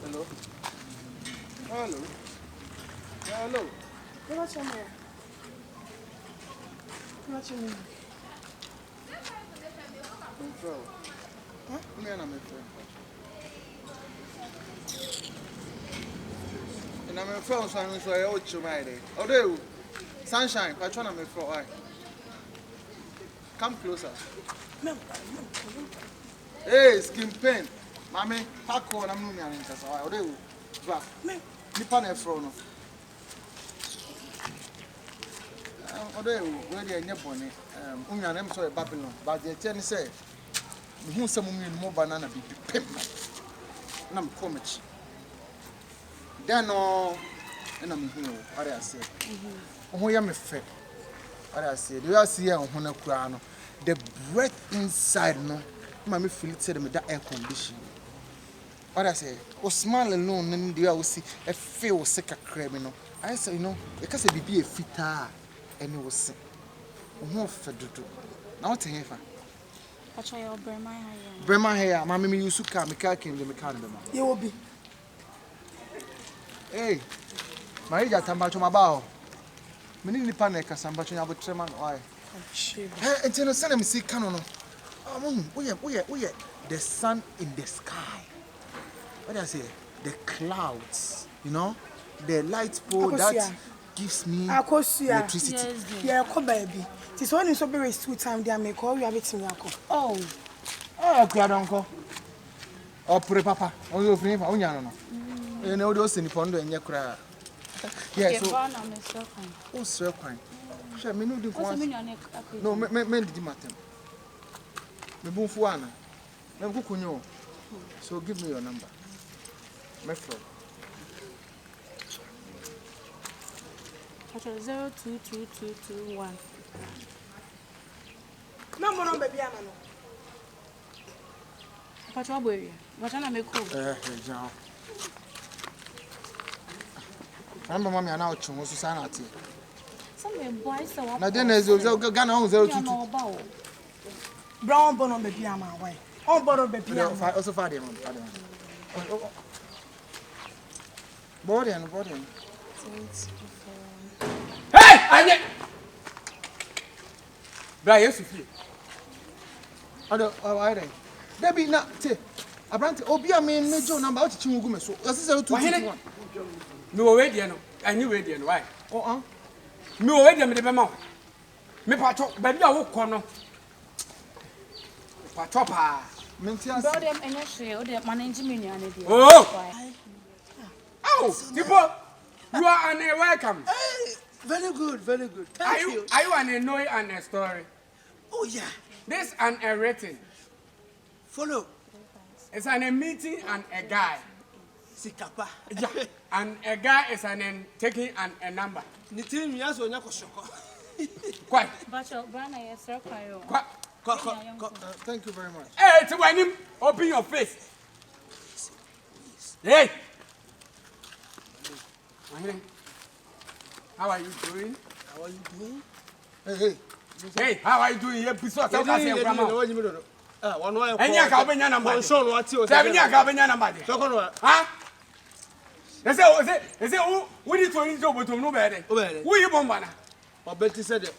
Hello. Hello. Hello. What's your name? What's your name? Huh? Me and my friend. And I'm a friend, so I'm sorry. Oh, you my day. Oh, do sunshine. I try to make friend. Come closer. Hey, skin pain. Mommy, pack on. I'm not going to say. Oh, do. Back. Nipa na friend. Oh, do. Where they are born. Unya na so Babylon. But the ten say. Who some more banana be pimp. Nam comich. Then no, and I'm here. What I say. Oh, yeah, me fed. What I say. Do you see a honor crown? The breath inside, no, mammy feel it said me that air condition. What I say, oh, smile alone, and the I will see a feel sick a criminal. I say, you know, because it be a fitter, and it was sick. Oh, fed to do. Now, to hear. What's your Brema hair? Brema hair, mammy, you should come, the mechanic. You will be. Hey, my age at my bow. Many panic as I'm batching about Treman. Why? And tell us, send me see canon. Oh, we are the sun in the sky. What do I say? The clouds, you know, the light pole that gives me electricity. Yeah, come baby. This one is so very sweet time. They make all you have it in your cup. Oh, uncle. Oh, pray, papa. Oh, you're free. Oh, you know, those in the pond and your cry. Yes, oh, sir, quite. Shall me know the one? No, men did matter. Me boom for one. So give me your number. My friend. 022221. No, baby, I'm no. What's your boy? What's your name? I'm mommy and now to society. Some boys so now then there's Ghana on 02. Brown bone on baby, I'm away. On board baby, also father. Body. Hey! I get. Brian, you feel. I don't. Debbie, not. I brought Obia main major number out to Chungume. So, that's 0221. No already, I knew already, why? No already, I'm the memo. Me patrol, baby, I will corner. Patrol, brother, and you're managing me. Oh, TIPO, you are welcome. Very good. Are you an annoy and a story? Oh, yeah. This and a written. Follow. It's an a meeting and a guy. SIKAPA. Yeah. And a guy is an taking a number. Nitim yaso nyako shoko. Quite. But your brother is so Thank you very much. Hey, to when him open your face. Hey. How are you doing? Hey, how are you doing? Here, please. What are you doing? Any acabenya number. Huh? They say, who did you do? But no better. Who you bomb? Or Betty said it.